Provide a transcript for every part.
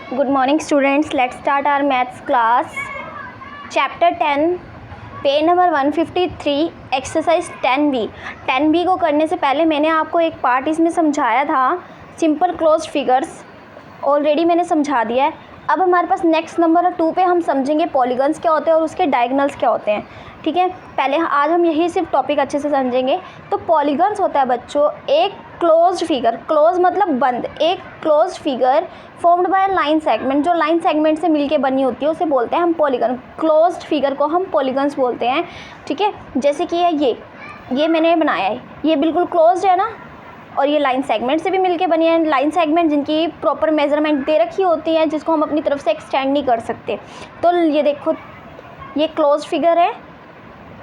Good morning students, let's start our maths class. Chapter 10 page number 153 exercise 10B। 10B को करने से पहले मैंने आपको एक पार्ट इसमें समझाया था, सिंपल क्लोज्ड फिगर्स ऑलरेडी मैंने समझा दिया है। अब हमारे पास नेक्स्ट नंबर 2 पे हम समझेंगे पॉलीगन्स क्या होते हैं और उसके डायगोनल्स क्या होते हैं। ठीक है, पहले आज हम यही सिर्फ टॉपिक अच्छे से समझेंगे। तो पॉलीगन्स होता है बच्चों एक क्लोज्ड फिगर, क्लोज मतलब बंद, एक closed figure formed by line segment, जो लाइन सेगमेंट से मिलके बनी होती है उसे बोलते हैं हम पॉलीगन। क्लोज्ड फिगर को हम पॉलीगन्स बोलते हैं। ठीक है, जैसे कि ये मैंने बनाया है, ये बिल्कुल क्लोज्ड है ना, और ये लाइन सेगमेंट से भी मिलके बनी है। लाइन सेगमेंट जिनकी प्रॉपर मेजरमेंट दे रखी होती है, जिसको हम अपनी तरफ से एक्सटेंड नहीं कर सकते। तो ये देखो, ये क्लोज्ड फिगर है,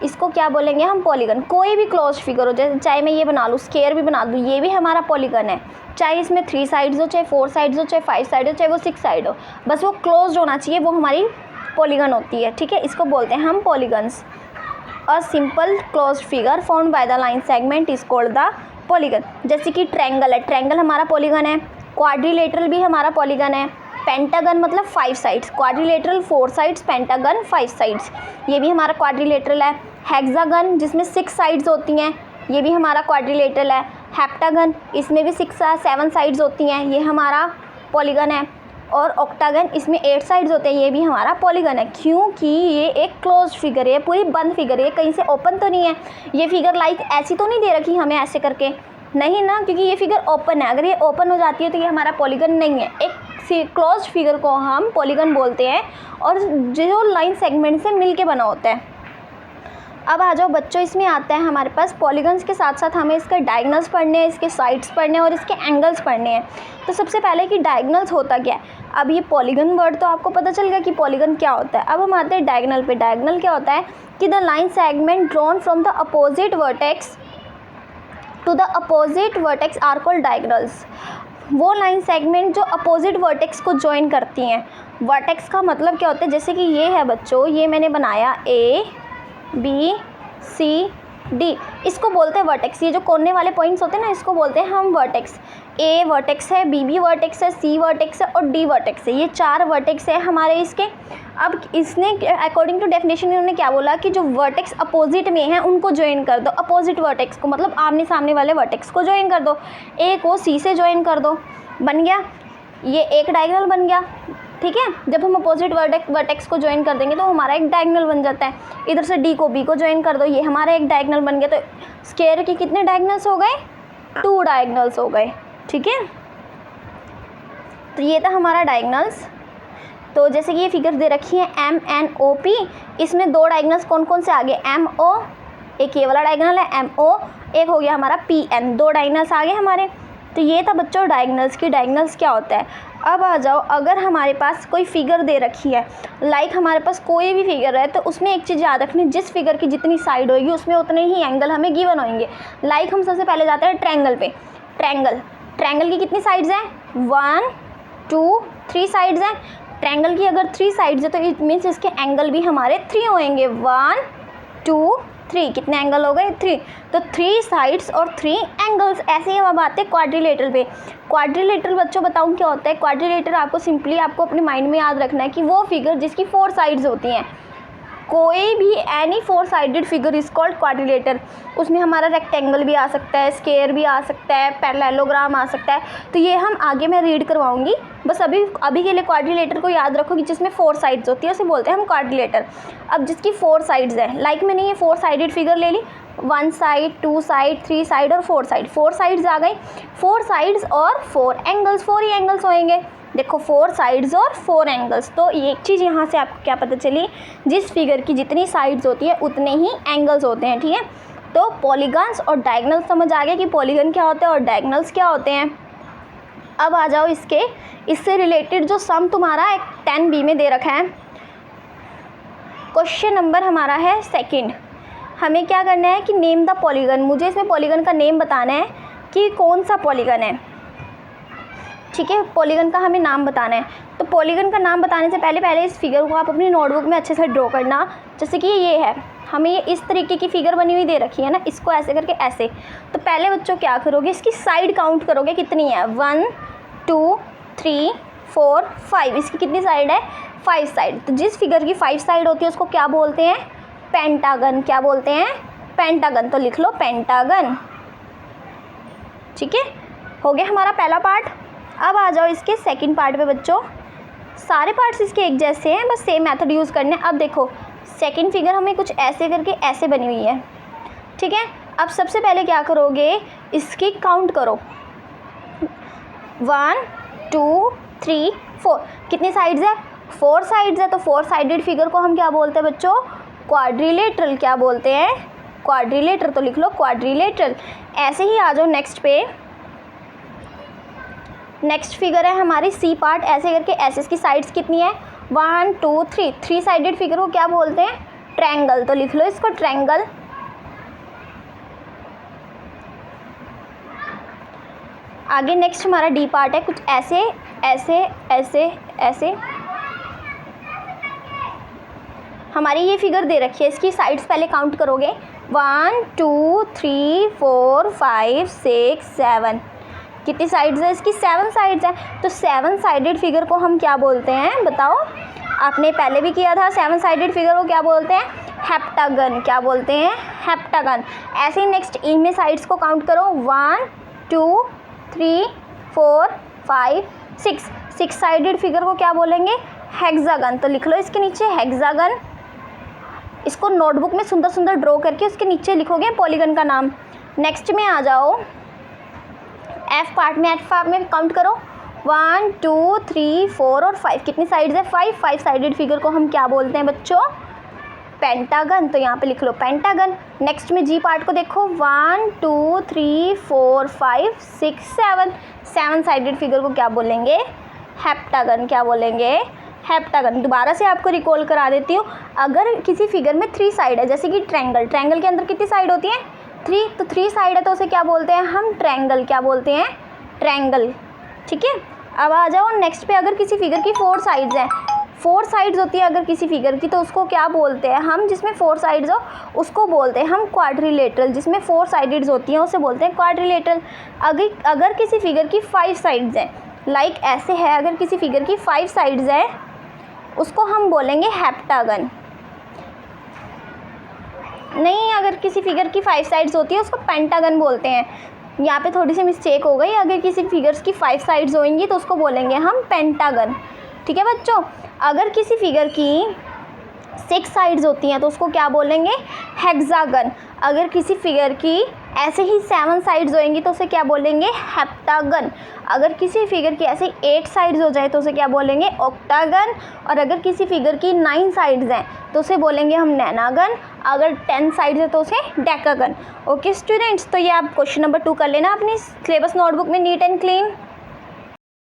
इसको क्या बोलेंगे हम पॉलीगन। कोई भी क्लोज्ड फिगर हो, जैसे चाहे मैं ये बना लूँ, स्क्वायर भी बना दूँ, ये भी हमारा पॉलीगन है। चाहे इसमें 3 साइड्स हो, चाहे 4 साइड्स हो, चाहे 5 साइड हो, चाहे वो 6 साइड हो, बस वो क्लोज्ड होना चाहिए, वो हमारी पॉलीगन होती है। ठीक है, इसको बोलते हैं हम polygons. A simple closed figure formed by the line segment is called the polygon. जैसे कि ट्रायंगल है, ट्रायंगल हमारा पॉलीगन है। क्वाड्रिलेटरल भी हमारा पॉलीगन है। पेंटागन मतलब 5 sides, quadrilateral 4 sides, pentagon 5 sides, ये भी हमारा क्वाड्रिलेटरल है। हेक्सागन जिसमें 6 साइड्स होती हैं, ये भी हमारा क्वाड्रिलेटरल है। हेप्टागन इसमें भी 7 साइड्स होती हैं, ये हमारा पॉलीगन है। और ऑक्टागन इसमें 8 साइड्स होते हैं, ये भी हमारा पॉलीगन है। क्योंकि ये एक क्लोज्ड फिगर है, पूरी बंद फिगर है, कहीं से ओपन तो नहीं है। ये फिगर लाइक ऐसी तो नहीं दे रखी हमें ऐसे करके, नहीं ना, क्योंकि ये फिगर ओपन है। अगर ये ओपन हो जाती है तो ये हमारा पॉलीगन नहीं है। एक क्लोज्ड फिगर को हम पॉलीगन बोलते हैं, और जो लाइन सेगमेंट से मिलके बना होता है। अब आ जाओ बच्चों, इसमें आता है हमारे पास पॉलीगन्स के साथ साथ हमें इसके डायगोनल्स पढ़ने हैं, इसके साइड्स पढ़ने हैं और इसके एंगल्स पढ़ने हैं। तो सबसे पहले कि डायगोनल्स होता क्या है। अब ये पॉलीगन वर्ड तो आपको पता चल गया कि पॉलीगन क्या होता है। अब हम आते हैं डायगोनल पे। डायगोनल क्या होता है कि the line segment drawn from the opposite vertex to the opposite vertex are called diagonals. वो लाइन सेगमेंट जो अपोजिट वर्टेक्स को ज्वाइन करती हैं। वर्टेक्स का मतलब क्या होता है, जैसे कि ये है बच्चों, ये मैंने बनाया ABCD, इसको बोलते हैं वर्टेक्स। ये जो कोने वाले पॉइंट्स होते हैं ना, इसको बोलते हैं हम वर्टेक्स। A वर्टेक्स है, B वर्टेक्स है, C वर्टेक्स है और D वर्टेक्स है। ये 4 वर्टेक्स है हमारे इसके। अब इसने अकॉर्डिंग टू डेफिनेशन इन्होंने क्या बोला कि जो वर्टेक्स अपोजिट में हैं उनको ज्वाइन कर दो। अपोजिट वर्टेक्स को मतलब आमने सामने वाले वर्टेक्स को ज्वाइन कर दो। A को C से ज्वाइन कर दो, बन गया, ये एक डायगोनल बन गया। ठीक है, जब हम अपोजिट वर्टेक्स को ज्वाइन कर देंगे तो हमारा एक डायगोनल बन जाता है। इधर से D को B को ज्वाइन कर दो, ये हमारा एक डायगोनल बन गया। तो स्क्वायर के कितने डायगोनल्स हो गए? 2 डायगोनल्स हो गए। ठीक है, तो ये था हमारा डायगोनल्स। तो जैसे कि ये फिगर दे रखी है MNOP, इसमें 2 डायगोनल्स कौन कौन से आ गए? MO, एक ये वाला डायगोनल है MO, एक हो गया हमारा PN, 2 डायगोनल्स आ गए हमारे। तो ये था बच्चों डायगोनल्स की। डायगोनल्स क्या होता है। अब आ जाओ, अगर हमारे पास कोई फिगर दे रखी है, लाइक हमारे पास कोई भी फिगर है, तो उसमें एक चीज़ याद रखनी, जिस फिगर की जितनी साइड होगी उसमें उतने ही एंगल हमें गिवन होंगे। लाइक हम सबसे पहले जाते हैं ट्रायंगल पे। ट्रायंगल की कितनी साइड्स हैं? 1 2 3 साइड्स हैं। ट्रायंगल की अगर 3 साइड्स है तो इट मीन्स इसके एंगल भी हमारे 3 होंगे। 1 2 3, कितने एंगल हो गए? 3। तो 3 साइड्स और 3 एंगल्स। ऐसे ही हम अब आते हैं क्वाड्रिलेटरल पे। क्वाड्रिलेटरल बच्चों बताऊं क्या होता है? क्वाड्रिलेटरल आपको सिंपली आपको अपने माइंड में याद रखना है कि वो फिगर जिसकी 4 साइड्स होती हैं। कोई भी any 4 sided figure is called quadrilateral. उसमें हमारा रेक्टेंगल भी आ सकता है, स्क्वायर भी आ सकता है, पैरेललोग्राम आ सकता है। तो ये हम आगे मैं रीड करवाऊंगी, बस अभी के लिए क्वाड्रिलेटर को याद रखो कि जिसमें 4 साइड्स होती है उसे बोलते हैं हम क्वाड्रिलेटर। अब जिसकी 4 साइड्स है, लाइक मैंने ये 4 साइडेड फिगर ले ली, 1 साइड 2 साइड 3 साइड और 4 साइड। 4 साइड्स आ गई, 4 साइड्स और 4 एंगल्स, 4 ही एंगल्स होंगे। देखो 4 साइड्स और 4 एंगल्स। तो एक चीज़ यहाँ से आपको क्या पता चली, जिस फिगर की जितनी साइड्स होती है उतने ही एंगल्स होते हैं। ठीक है, तो पॉलीगन्स और डायगोनल्स समझ आ गया कि पॉलीगन क्या होता है और डायगोनल्स क्या होते हैं। अब आ जाओ इससे रिलेटेड जो सम तुम्हारा 10B में दे रखा है। क्वेश्चन नंबर हमारा है 2। हमें क्या करना है कि नेम द पॉलीगन। मुझे इसमें पॉलीगन का नेम बताना है कि कौन सा पॉलीगन है। ठीक है, पॉलीगन का हमें नाम बताना है। तो पॉलीगन का नाम बताने से पहले इस फिगर को आप अपनी नोटबुक में अच्छे से ड्रॉ करना। जैसे कि ये है, हमें ये इस तरीके की फिगर बनी हुई दे रखी है ना, इसको ऐसे करके ऐसे। तो पहले बच्चों क्या करोगे, इसकी साइड काउंट करोगे कितनी है। 1 2 3 4 5, इसकी कितनी साइड है 5 साइड। तो जिस फिगर की 5 साइड होती है उसको क्या बोलते हैं पेंटागन। क्या बोलते हैं पेंटागन। तो लिख लो पेंटागन। ठीक है, हो गया हमारा पहला पार्ट। अब आ जाओ इसके सेकंड पार्ट पे बच्चों। सारे पार्ट्स इसके एक जैसे हैं, बस सेम मेथड यूज़ करने। अब देखो सेकंड फिगर हमें कुछ ऐसे करके ऐसे बनी हुई है। ठीक है, अब सबसे पहले क्या करोगे इसकी काउंट करो 1 2 3 4। कितनी साइड्स है 4 साइड्स है। तो 4 साइडेड फिगर को हम क्या बोलते हैं बच्चों क्वाड्रिलेटरल। क्या बोलते हैं क्वाड्रिलेटरल। तो लिख लो क्वाड्रिलेटरल। ऐसे ही आ जाओ नेक्स्ट पे। नेक्स्ट फिगर है हमारी सी पार्ट। ऐसे करके ऐसे इसकी साइड्स कितनी है 1 2 3। 3 साइडेड फिगर को क्या बोलते हैं ट्रायंगल। तो लिख लो इसको ट्रायंगल। आगे नेक्स्ट हमारा डी पार्ट है। कुछ ऐसे ऐसे ऐसे ऐसे हमारी ये फिगर दे रखी है। इसकी साइड्स पहले काउंट करोगे 1 2 3 4 5 6 7। कितनी साइड्स है इसकी 7 साइड्स हैं। तो 7 साइडेड फिगर को हम क्या बोलते हैं बताओ। आपने पहले भी किया था। 7 साइडेड फिगर को क्या बोलते हैं हेप्टागन। क्या बोलते हैं हेप्टागन। ऐसे ही नेक्स्ट ई में साइड्स को काउंट करो 1 2 3 4 5 6। 6 साइडेड फिगर को क्या बोलेंगे हेक्सागन। तो लिख लो इसके नीचे हेक्सागन। इसको नोटबुक में सुंदर सुंदर ड्रॉ करके उसके नीचे लिखोगे पॉलीगन का नाम। नेक्स्ट में आ जाओ एफ पार्ट में। एफ पार्ट में काउंट करो 1 2 3 4 और 5। कितनी साइड्स है 5 साइडेड फिगर को हम क्या बोलते हैं बच्चों पेंटागन। तो यहाँ पे लिख लो पेंटागन। नेक्स्ट में जी पार्ट को देखो 1 2 3 4 5 6 7। 7 साइडेड फिगर को क्या बोलेंगे हेप्टागन। क्या बोलेंगे हेप्टागन। दोबारा से आपको रिकॉल करा देती हूँ। अगर किसी फिगर में 3 साइड है जैसे कि ट्रायंगल। ट्रायंगल के अंदर कितनी साइड होती है 3। तो 3 साइड है तो उसे क्या बोलते हैं हम ट्रायंगल। क्या बोलते हैं ट्रायंगल। ठीक है, अब आ जाओ नेक्स्ट पे। अगर किसी फिगर की 4 साइड्स हैं 4 साइड्स होती है अगर किसी फिगर की तो उसको क्या बोलते हैं हम। जिसमें 4 साइड्स हो उसको बोलते हैं हम क्वाड्रिलेटरल। जिसमें 4 साइडेड्स होती हैं उसे बोलते हैं क्वाड्रिलेटरल। अगर किसी फिगर की 5 साइड्स हैं लाइक ऐसे है। अगर किसी फिगर की 5 साइड्स हैं उसको हम बोलेंगे हेप्टागन। नहीं, अगर किसी फिगर की 5 साइड्स होती है उसको पेंटागन बोलते हैं। यहाँ पे थोड़ी सी मिस्टेक हो गई। अगर किसी फिगर्स की 5 साइड्स होंगी तो उसको बोलेंगे हम पेंटागन। ठीक है बच्चों। अगर किसी फिगर की 6 साइड्स होती हैं तो उसको क्या बोलेंगे हेक्सागन। अगर किसी फिगर की ऐसे ही 7 साइड्स होंगी तो उसे क्या बोलेंगे हेप्टागन। अगर किसी फिगर की ऐसे 8 साइड्स हो जाए तो उसे क्या बोलेंगे ऑक्टागन। और अगर किसी फिगर की 9 साइड्स हैं तो उसे बोलेंगे हम नैनागन। अगर 10 साइड्स है तो उसे डेकागन। ओके स्टूडेंट्स, तो ये आप क्वेश्चन नंबर 2 कर लेना अपनी सिलेबस नोटबुक में नीट एंड क्लीन।